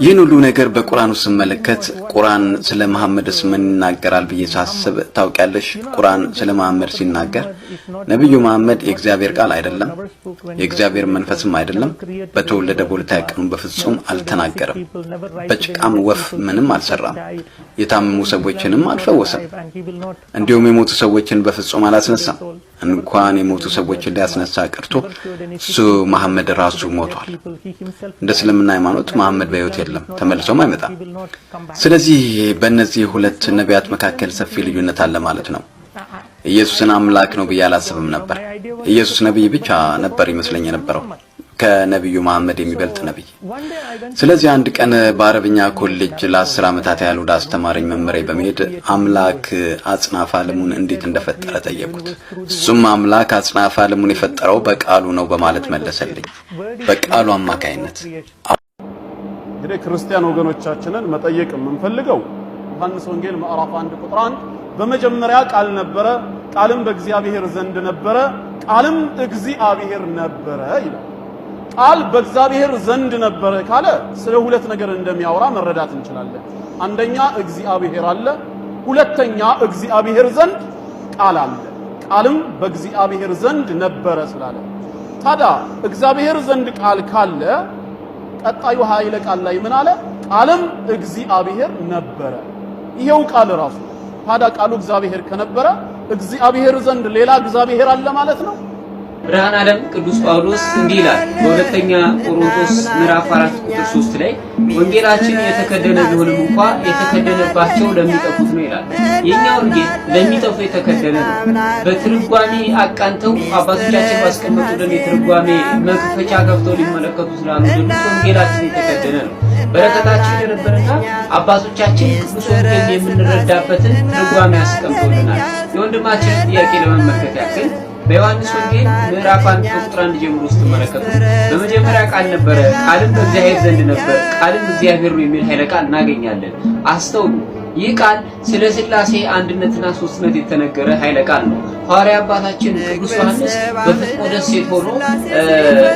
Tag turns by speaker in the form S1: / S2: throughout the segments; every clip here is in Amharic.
S1: ይህን ሁሉ ነገር በቁርአን ውስጥ መለከት ቁርአን ስለ መሐመድ ምን ይናገራል ብዬ ሳስብ ታውቂያለሽ ቁርአን ስለ መሐመድ ሲናገር ነብዩ መሐመድ የእግዚአብሔር ቃል አይደለም የእግዚአብሔር መንፈስም አይደለም በተወለደ በሁለተኛ ቀኑ በፍጹም አልተናገረም በጭቃም ወፍ ምንም አልሰራም የታመሙ ሰዎችንም አልፈወሰም እንዲሁም የሞቱ ሰዎችን በፍጹም አላስነሳም እንኳን የሞቱ ሰዎችን ሊያስነሳ ቀርቶ እሱ መሐመድ ራሱ ሞቷል እንደ እስልምና ሃይማኖት መሐመድ በህይወት የለም ተመልሶም አይመጣም ስለዚህ በእነዚህ ሁለት ነቢያት መካከል ሰፊ ልዩነት አለ ማለት ነው ኢየሱስን አምላክ ነው በያላሰብም ነበር ኢየሱስ ነብይ ብቻ ነበር ይመስለኝ የነበረው ከነብዩ መሐመድ የሚበልጥ ነብይ ስለዚህ አንድ ቀን በአረብኛ ኮሌጅ ለ10 ዓመታት ያህል ወደ አስተማረኝ መመሬ በመሄድ አምላክ አጽናፈ ዓለሙን እንዴት እንደፈጠረ ጠየቁት እሱም አምላክ አጽናፈ ዓለሙን የፈጠረው በቃሉ ነው በማለት መለሰልኝ በቃሉ አማካይነት
S2: እንግዲህ ክርስቲያን ወገኖቻችንን መጠየቅ የምንፈልገው ዮሐንስ ወንጌል ምዕራፍ 1 ቁጥር 1 በመጀመሪያ ቃል ነበረ ቃልም በእግዚአብሔር ዘንድ ነበረ ቃልም እግዚአብሔር ነበረ ይላል ቃል በእግዚአብሔር ዘንድ ነበረ ካለ ስለ ሁለት ነገር እንደሚያወራ መረዳት እንችላለን አንደኛ እግዚአብሔር አለ ሁለተኛ እግዚአብሔር ዘንድ ቃል አለ ቃልም በእግዚአብሔር ዘንድ ነበረ ስላለ ታዲያ እግዚአብሔር ዘንድ ቃል ካለ ቀጣዩ ኃይለ ቃል ላይ ምን አለ ቃልም እግዚአብሔር ነበረ ይሄው ቃል ራሱ ታዲያ ቃሉ እግዚአብሔር ከነበረ እግዚአብሔር ዘንድ ሌላ እግዚአብሔር አለ ማለት ነው
S3: ብርሃን ዓለም ቅዱስ ጳውሎስ እንዲህ ይላል በሁለተኛ ቆሮንቶስ ምዕራፍ 4 ቁጥር 3 ላይ ወንጌላችን የተከደነ ቢሆንም እንኳን የተከደነባቸው ለሚጠፉት ነው ይላል የኛው ወንጌል ለሚጠፉ የተከደነ ነው በትርጓሜ አቃንተው አባቶቻችን ባስቀመጡልን የትርጓሜ መክፈቻ ከፍተው ሊመለከቱ ስላሉ ወንጌላችን የተከደነ ነው በረከታችን የነበረና አባቶቻችን ቅዱስ ወንጌል የምንረዳበትን ትርጓሜ አስቀምጠውልናል የወንድማችን ጥያቄ ለመመልከት ያክል በዮሐንስ ወንጌል ምዕራፍ 1 ቁጥር 1 ጀምሮ ተመለከቱ በመጀመሪያ ቃል ነበረ ቃልም በእግዚአብሔር ዘንድ ነበር ቃልም እግዚአብሔር ነው የሚል ኃይለ ቃል እናገኛለን አስተውሉ ይህ ቃል ስለ ሥላሴ አንድነትና ሶስትነት የተነገረ ኃይለ ቃል ነው ሐዋርያ አባታችን ቅዱስ ዮሐንስ በፍጥሞ ደሴት ሆኖ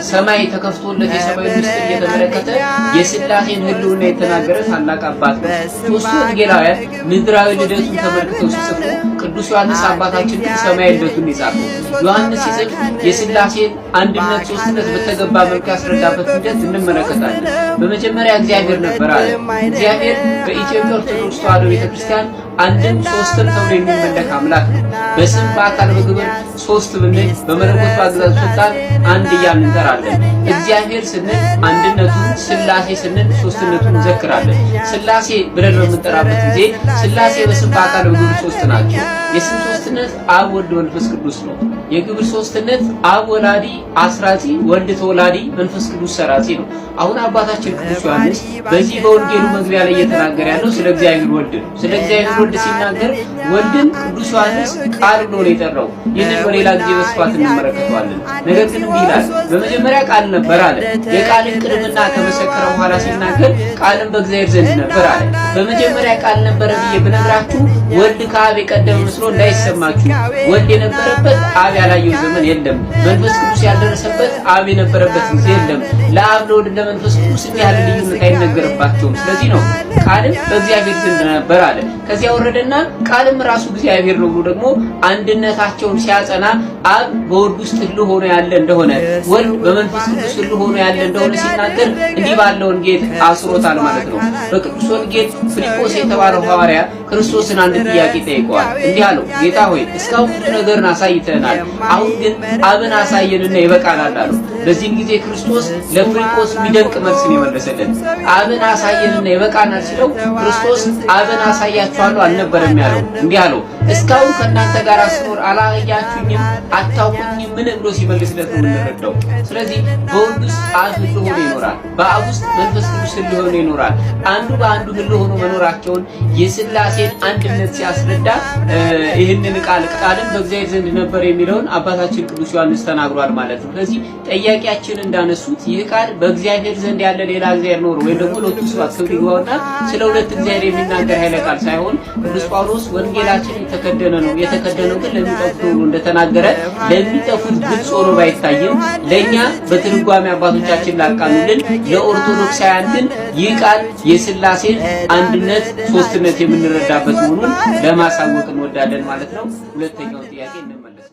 S3: ሰማይ ተከፍቶለት የሰማይ ምስጢር እየተመለከተ የሥላሴን ህልውና የተናገረ ታላቅ አባት ነው ሶስቱ ወንጌላውያን ምድራዊ ልደቱን ተመልክተው ሲጽፉ ቅዱስ ዮሐንስ አባታችን ሰማይ ልደቱን ይጻፈው ዮሐንስ ሲጽፍ የሥላሴን አንድነት ሶስትነት በተገባ መልኩ ያስረዳበት ሂደት እንመለከታለን በመጀመሪያ እግዚአብሔር ነበር አለ እግዚአብሔር በኢትዮጵያ ኦርቶዶክስ ተዋሕዶ ቤተክርስቲያን አንድም ሶስትም ተብሎ የሚመለክ አምላክ ነው በስም በአካል በግብር ሶስት ብንል በመለኮት በአገዛዝ ስልጣን አንድ እያልን እንጠራለን እግዚአብሔር ስንል አንድነቱን ሥላሴ ስንል ሶስትነቱን እንዘክራለን ሥላሴ ብለን በምንጠራበት ጊዜ ሥላሴ በስም በአካል በግብር ሶስት ናቸው የስም ሶስትነት አብ ወልድ መንፈስ ቅዱስ ነው የግብር ሶስትነት አብ ወላዲ አስራጺ ወልድ ተወላዲ መንፈስ ቅዱስ ሰራጺ ነው አሁን አባታችን ቅዱስ ዮሐንስ በዚህ በወንጌሉ መግቢያ ላይ እየተናገረ ያለው ስለ እግዚአብሔር ወልድ ነው ስለ እግዚአብሔር ወልድ ሲናገር ወልድን ቅዱስ ዮሐንስ ቃል ብሎ ነው የጠራው ይህንን በሌላ ጊዜ በስፋት እንመለከተዋለን ነገር ግን ይላል በመጀመሪያ ቃል ነበር አለ የቃልን ቅድምና ከመሰከረ በኋላ ሲናገር ቃልም በእግዚአብሔር ዘንድ ነበር አለ በመጀመሪያ ቃል ነበር ብዬ ብነግራችሁ ወልድ ከአብ የቀደመ መስሎ እንዳይሰማችሁ ወልድ የነበረበት አብ ያላየው ዘመን የለም መንፈስ ቅዱስ ያልደረሰበት አብ የነበረበት ጊዜ የለም ለአብ ለወልድ ለመንፈስ ቅዱስ ያለ ልዩነት አይነገርባቸውም ስለዚህ ነው ቃልም በእግዚአብሔር ዘንድ ነበር አለ ከዚያ ወረደና ቃልም ራሱ እግዚአብሔር ነው ብሎ ደግሞ አንድነታቸውን ሲያጸና አብ በወልድ ውስጥ ሁሉ ሆኖ ያለ እንደሆነ ወልድ በመንፈስ ቅዱስ ሁሉ ሆኖ ያለ እንደሆነ ሲናገር እንዲህ ባለው ወንጌል አስሮታል ማለት ነው በቅዱስ ወንጌል ፊልጶስ የተባለው ሐዋርያ ክርስቶስን አንድ ጥያቄ ጠይቀዋል እንዲህ አለው ጌታ ሆይ እስካሁን ብዙ ነገርን አሳይተናል አሁን ግን አብን አሳየንና ይበቃናል አለው በዚህ ጊዜ ክርስቶስ ለፊልጶስ የሚደንቅ መልስን ይመለሰለት አብን አሳየንና ይበቃናል ሲለው ክርስቶስ አብን አሳያችኋለሁ አልነበረም ያለው እንዲህ አለው እስካሁን ከእናንተ ጋር ስኖር አላያችሁኝም አታውቁኝም ምን ብሎ ሲመልስለት ነው የምንረዳው ስለዚህ በወልድ ውስጥ አብ ሁሉ ሆኖ ይኖራል በአብ ውስጥ መንፈስ ቅዱስ ሁሉ ሆኖ ይኖራል አንዱ በአንዱ ሁሉ ሆኖ መኖራቸውን የሥላሴን አንድነት ሲያስረዳ ይህንን ቃልም በእግዚአብሔር ዘንድ ነበር የሚለውን አባታችን ቅዱስ ዮሐንስ ተናግሯል ማለት ነው ስለዚህ ጠያቂያችን እንዳነሱት ይህ ቃል በእግዚአብሔር ዘንድ ያለ ሌላ እግዚአብሔር ኖር ወይ ደግሞ ለቱ ስብሐት ክብር ይግባውና ስለ ሁለት እግዚአብሔር የሚናገር ኃይለ ቃል ሳይሆን ቅዱስ ጳውሎስ ወንጌላችን የተከደነ ነው። የተከደነው ግን ለሚጠፉት ሁሉ እንደተናገረ ለሚጠፉት ግልጽ ሆኖ ባይታይም ለኛ በትርጓሜ አባቶቻችን ላቃኑልን ለኦርቶዶክሳውያን ግን ይህ ቃል የሥላሴን አንድነት ሶስትነት የምንረዳበት መሆኑን ለማሳወቅ እንወዳለን ማለት ነው። ሁለተኛው ጥያቄ እንመለስ።